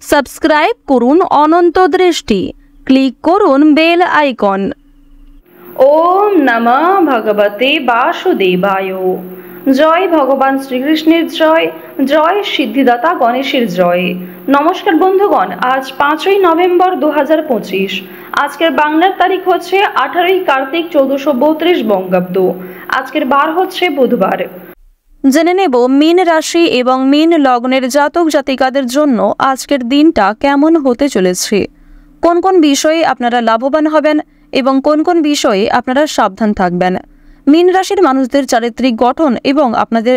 Subscribe করুন অনন্ত দৃষ্টি, click করুন বেল আইকন। ওম নমঃ ভগবতে বাসুদেবায়। জয় ভগবান শ্রীকৃষ্ণের জয়, জয় সিদ্ধিদাতা গণেশের জয়। নমস্কার বন্ধুগণ, আজ 5ই নভেম্বর 2025। আজকের বাংলার তারিখ হচ্ছে 18ই কার্তিক 1432 বঙ্গাব্দ। আজকের বার হচ্ছে বুধবার। জেনে নেব মীন রাশি এবং মীন লগ্নের জাতক জাতিকাদের জন্য আজকের দিনটা কেমন হতে চলেছে, কোন কোন বিষয়ে আপনারা লাভবান হবেন এবং কোন কোন বিষয়ে আপনারা সাবধান থাকবেন। মীন রাশির মানুষদের চারিত্রিক গঠন এবং আপনাদের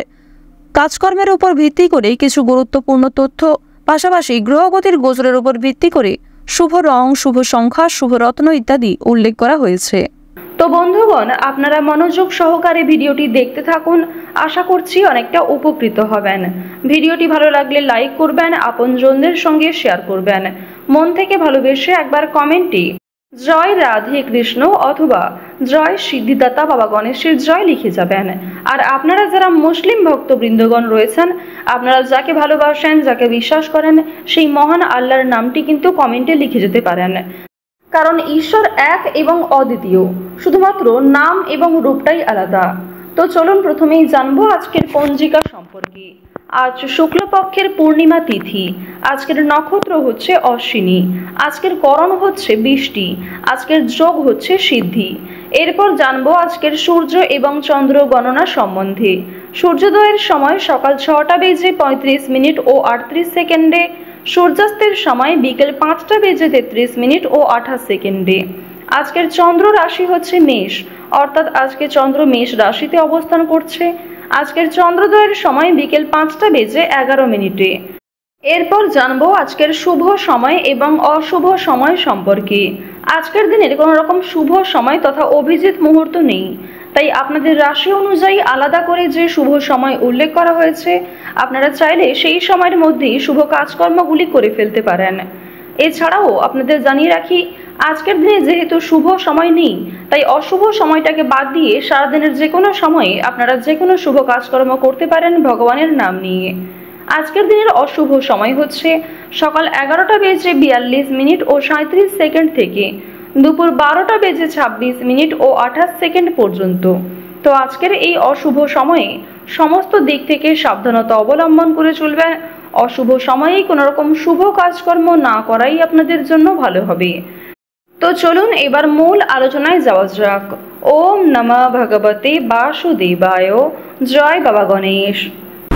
কাজকর্মের উপর ভিত্তি করে কিছু গুরুত্বপূর্ণ তথ্য, পাশাপাশি গ্রহগতির গোচরের উপর ভিত্তি করে শুভ রং, শুভ সংখ্যা, শুভ রত্ন ইত্যাদি উল্লেখ করা হয়েছে। তো বন্ধুগণ, আপনারা মনোযোগ সহকারে ভিডিওটি দেখতে থাকুন। আশা করছি অনেকটা উপকৃত হবেন। ভিডিওটি ভালো লাগলে লাইক করবেন, আপনজনদের সঙ্গে শেয়ার করবেন। মন থেকে ভালোবেসে একবার কমেন্টে জয় রাধে কৃষ্ণ অথবা জয় সিদ্ধিদাতা বাবা গণেশের জয় লিখে যাবেন। আর আপনারা যারা মুসলিম ভক্তবৃন্দগণ রয়েছেন, আপনারা যাকে ভালোবাসেন, যাকে বিশ্বাস করেন, সেই মহান আল্লাহর নামটি কিন্তু কমেন্টে লিখে যেতে পারেন। কারণ ঈশ্বর এক এবং অদ্বিতীয়, শুধুমাত্র নাম এবং রূপটাই আলাদা। তো চলুন প্রথমেই জানবো আজকের পঞ্জিকা সম্পর্কে। আজ শুক্লপক্ষের পূর্ণিমা তিথি। আজকের নক্ষত্র হচ্ছে অশ্বিনী। আজকের করণ হচ্ছে বৃষ্টি। আজকের যোগ হচ্ছে সিদ্ধি। এরপর জানবো আজকের সূর্য এবং চন্দ্র গণনা সম্বন্ধে। সূর্যোদয়ের সময় সকাল 6:35 ও 38 সেকেন্ডে, সূর্যাস্তের সময় বিকেল 5:33 ও 28 সেকেন্ডে। আজকের চন্দ্র রাশি হচ্ছে মেষ, অর্থাৎ আজকে চন্দ্র মেষ রাশিতে অবস্থান করছে। আজকের চন্দ্রোদয়ের সময় বিকেল 5:11। এরপর জানবো আজকের শুভ সময় এবং অশুভ সময় সম্পর্কে। আজকের দিনের কোনো রকম শুভ সময় তথা অভিজিৎ মুহূর্ত নেই, তাই আপনাদের রাশি অনুযায়ী আলাদা করে যে শুভ সময় উল্লেখ করা হয়েছে, আপনারা চাইলে সেই সময়ের মধ্যেই শুভ কাজকর্মগুলি করে ফেলতে পারেন। এছাড়াও আপনাদের জানিয়ে রাখি, আজকের দিনে যেহেতু শুভ সময় নেই, তাই অশুভ সময়টাকে বাদ দিয়ে সারাদিনের যে কোনো সময়ে আপনারা যে কোনো শুভ কাজকর্ম করতে পারেন ভগবানের নাম নিয়ে। আজকের দিনের অশুভ সময় হচ্ছে সকাল 11:42 ও 37 সেকেন্ড থেকে দুপুর 12:26 ও 28 সেকেন্ড পর্যন্ত। তো আজকের এই অশুভ সময়ে সমস্ত দিক থেকে সাবধানতা অবলম্বন করে চলবেন। অশুভ সময়ে কোনো রকম শুভ কাজকর্ম না করাই আপনাদের জন্য ভালো হবে। তো চলুন এবার মূল আলোচনায় যাওয়া যাক। ওম নমঃ ভগবতে বাসুদেবায়। জয় বাবা গণেশ।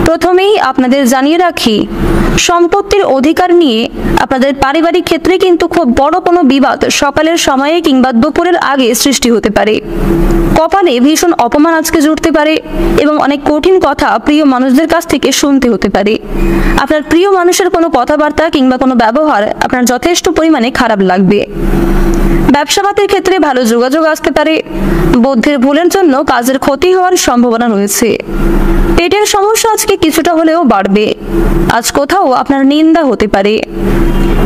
প্রথমেই আপনাদের জানিয়ে রাখি, সম্পত্তির অধিকার নিয়ে আপনাদের পারিবারিক ক্ষেত্রে কিন্তু খুব বড় কোনো বিবাদ সকালের সময়ে কিংবা দুপুরের আগে সৃষ্টি হতে পারে। কপালে ভীষণ অপমান আজকে জুটতে পারে এবং অনেক কঠিন কথা প্রিয় মানুষদের কাছ থেকে শুনতে হতে পারে। আপনার প্রিয় মানুষের কোনো কথাবার্তা কিংবা কোনো ব্যবহার আপনার যথেষ্ট পরিমাণে খারাপ লাগবে। ব্যবসাপাতের ক্ষেত্রে ভালো যোগাযোগ আসতে পারে। বুদ্ধির ভুলের জন্য কাজের ক্ষতি হওয়ার সম্ভাবনা রয়েছে। পেটের সমস্যা আজকে কিছুটা হলেও বাড়বে। আজ কোথাও আপনার নিন্দা হতে পারে।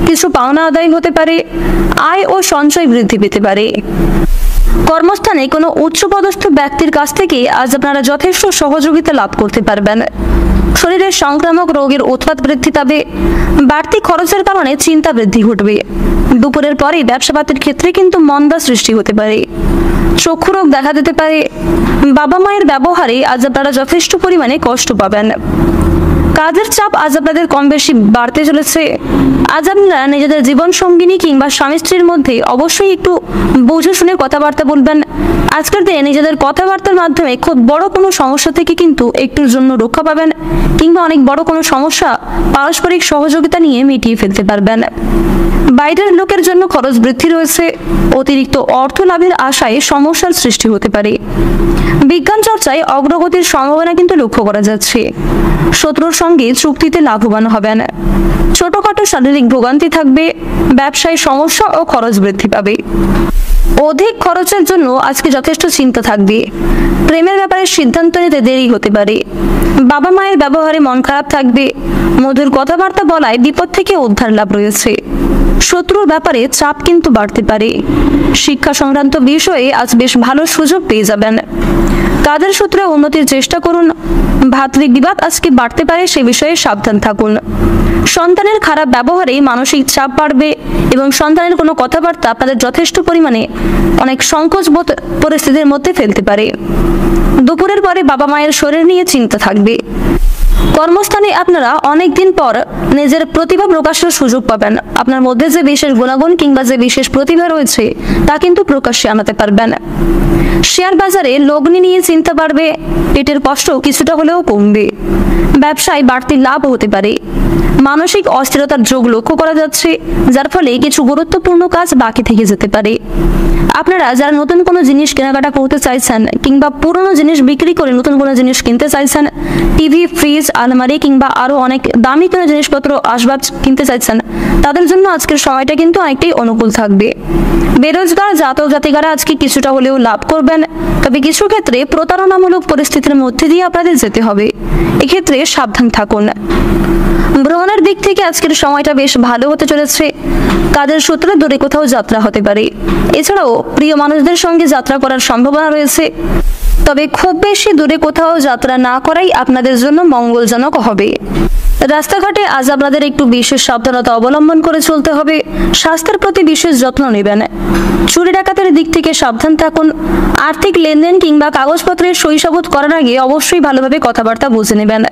কিছু পাওনা আদায় হতে পারে। আয় ও সঞ্চয় বৃদ্ধি পেতে পারে। কর্মস্থানে কোনো উচ্চপদস্থ ব্যক্তির কাছ থেকে আজ আপনারা যথেষ্ট সহযোগিতা লাভ করতে পারবেন। শরীরের সংক্রামক রোগের উৎপাত বৃদ্ধি পাবে। বাড়তি খরচের কারণে চিন্তা বৃদ্ধি ঘটবে। দুপুরের পরে ব্যবসাপাতের ক্ষেত্রে কিন্তু মন্দা সৃষ্টি হতে পারে। চক্ষু রোগ দেখা দিতে পারে। বাবা মায়ের ব্যবহারে আজ আপনারা যথেষ্ট পরিমাণে কষ্ট পাবেন। কাজের চাপ আজ আপনাদের কম বেশি বাড়তে চলেছে। আজ আপনারা নিজেদের জীবন সঙ্গিনী কিংবা স্বামী স্ত্রীর মধ্যে অবশ্যই একটু বুঝে শুনে কথাবার্তা বলবেন। আজকের দিনে নিজেদের কথাবার্তার মাধ্যমে খুব বড় কোনো সমস্যা থেকে কিন্তু একটুর জন্য রক্ষা পাবেন, কিংবা অনেক বড় কোনো সমস্যা পারস্পরিক সহযোগিতা নিয়ে মিটিয়ে ফেলতে পারবেন। বাইরের লোকের জন্য খরচ বৃদ্ধি রয়েছে। অতিরিক্ত অর্থ লাভের আশায় সমস্যার সৃষ্টি হতে পারে। বিজ্ঞান চর্চায় অগ্রগতির সম্ভাবনা কিন্তু লক্ষ্য করা যাচ্ছে। শত্রুর সঙ্গে চুক্তিতে লাভবান হবেন। ছোটখাটো শারীরিক ভোগান্তি থাকবে। ব্যবসায় সমস্যা ও খরচ বৃদ্ধি পাবে। অধিক খরচের জন্য আজকে যথেষ্ট চিন্তা থাকবে। প্রেমের ব্যাপারে সিদ্ধান্ত নিতে দেরি হতে পারে। বাবা মায়ের ব্যবহারে মন খারাপ থাকবে। মধুর কথাবার্তা বলায় বিপদ থেকে উদ্ধার লাভ রয়েছে। শত্রুর ব্যাপারে চাপ কিন্তু বাড়তে পারে। শিক্ষা সংক্রান্ত বিষয়ে আজ বেশ ভালো সুযোগ পেয়ে যাবেন। কাজের সূত্রে উন্নতির চেষ্টা করুন। ভাতৃ বিবাদ আজকে বাড়তে পারে, সে বিষয়ে সাবধান থাকুন। সন্তানের খারাপ ব্যবহারে মানসিক চাপ বাড়বে এবং সন্তানের কোনো কথাবার্তা আপনাদের যথেষ্ট পরিমাণে অনেক সংকোচবোধ পরিস্থিতির মধ্যে ফেলতে পারে। দুপুরের পরে বাবা মায়ের শরীর নিয়ে চিন্তা থাকবে। কর্মস্থানে আপনারা অনেকদিন পর নিজের প্রতিভা প্রকাশের সুযোগ পাবেন। আপনার মধ্যে যে বিশেষ গুণাগুণ কিংবা যে বিশেষ প্রতিভা রয়েছে তা কিন্তু প্রকাশ্যে আনাতে পারবেন। শেয়ার বাজারে লগ্নি নিয়ে চিন্তা বাড়বে, পেটের কষ্ট কিছুটা হলেও কমবে। ব্যবসায় বাড়তি লাভ হতে পারে। মানসিক অস্থিরতার যোগ লক্ষ্য করা যাচ্ছে, যার ফলে কিছু গুরুত্বপূর্ণ কাজ বাকি থেকে যেতে পারে। আপনারা যারা নতুন কোনো জিনিস কেনাকাটা করতে চাইছেন কিংবা পুরনো জিনিস বিক্রি করে নতুন কোনো জিনিস কিনতে চাইছেন, টিভি, ফ্রিজ, আলমারি কিংবা আরো অনেক দামি কোনো জিনিসপত্র আসবাব কিনতে চাইছেন, তাদের জন্য আজকের সময়টা কিন্তু অনেকটাই অনুকূল থাকবে। বেরোজগার জাতক জাতিকারা আজকে কিছুটা হলেও লাভ করবেন, তবে কিছু ক্ষেত্রে প্রতারণামূলক পরিস্থিতির মধ্যে দিয়ে আপনাদের যেতে হবে। এক্ষেত্রে সাবধান থাকুন। ভ্রমণের দিক থেকে আজকের সময়টা বেশ ভালো হতে চলেছে। কাজের সূত্রে দূরে কোথাও যাত্রা হতে পারে। এছাড়াও প্রিয় মানুষদের সঙ্গে যাত্রা করার সম্ভাবনা রয়েছে, তবে খুব বেশি দূরে কোথাও যাত্রা না করাই আপনাদের জন্য মঙ্গলজনক হবে। রাস্তাঘাটে আজ আপনাদের একটু বিশেষ সাবধানতা অবলম্বন করে চলতে হবে। স্বাস্থ্যের প্রতি বিশেষ যত্ন নেবেন। চুরি ডাকাতের দিক থেকে সাবধান থাকুন। আর্থিক লেনদেন কিংবা কাগজপত্রের সই সাবুত করার আগে অবশ্যই ভালোভাবে কথাবার্তা বুঝে নেবেন।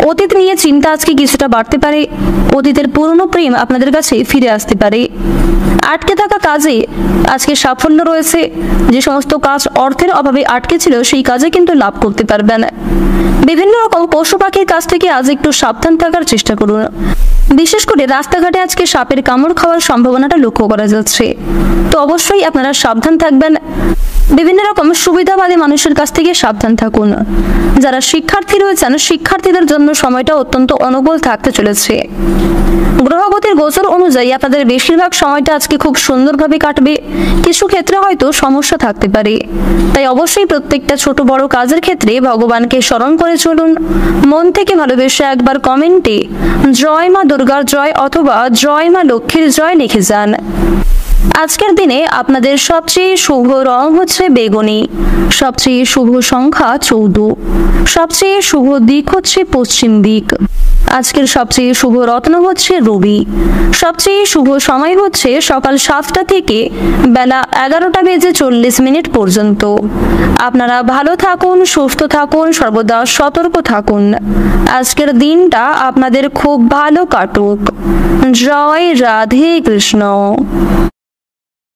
অতীত নিয়ে চিন্তা আজকে কিছুটা বাড়তে পারে। অতীতের পুরনো প্রেম আপনাদের কাছে ফিরে আসতে পারে। আটকে থাকা কাজে আজকে সাফল্য রয়েছে। যে সমস্ত কাজ অর্থের অভাবে আটকে ছিল সেই কাজে কিন্তু লাভ করতে পারবেন। বিভিন্ন রকম পশু পাখির কাছ থেকে আজ একটু সাবধান থাকার চেষ্টা করুন। বিশেষ করে রাস্তাঘাটে আজকে সাপের কামড় খাওয়ার সম্ভাবনাটা লক্ষ্য করা যাচ্ছে, তো অবশ্যই আপনারা সাবধান থাকবেন। বিভিন্ন রকম সুবিধাবাদী মানুষের কাছ থেকে সাবধান থাকুন। যারা শিক্ষার্থী রয়েছেন, শিক্ষার্থীদের জন্য সময়টা অত্যন্ত অনুকূল থাকতে চলেছে। গ্রহগতির গোচর অনুযায়ী আপনাদের বেশিরভাগ সময়টা আজকে খুব সুন্দরভাবে কাটবে। কিছু ক্ষেত্রে হয়তো সমস্যা থাকতে পারে, তাই অবশ্যই প্রত্যেকটা ছোট বড় কাজের ক্ষেত্রে ভগবানকে স্মরণ করে চলুন। মন থেকে ভালোবেসে একবার কমেন্টে জয় মা দুর্গার জয় অথবা জয় মা লক্ষ্মীর জয় লিখে যান। আজকের দিনে আপনাদের সবচেয়ে শুভ রং হচ্ছে বেগুনি, সবচেয়ে শুভ সংখ্যা 14, সবচেয়ে শুভ দিক হচ্ছে পশ্চিম দিক। আজকের সবচেয়ে শুভ রত্ন হচ্ছে রবি। সবচেয়ে শুভ সময় হচ্ছে সকাল 7টা থেকে বেলা 11:40 পর্যন্ত। আপনারা ভালো থাকুন, সুস্থ থাকুন, সর্বদা সতর্ক থাকুন। আজকের দিনটা আপনাদের খুব ভালো কাটুক। জয় রাধে কৃষ্ণ।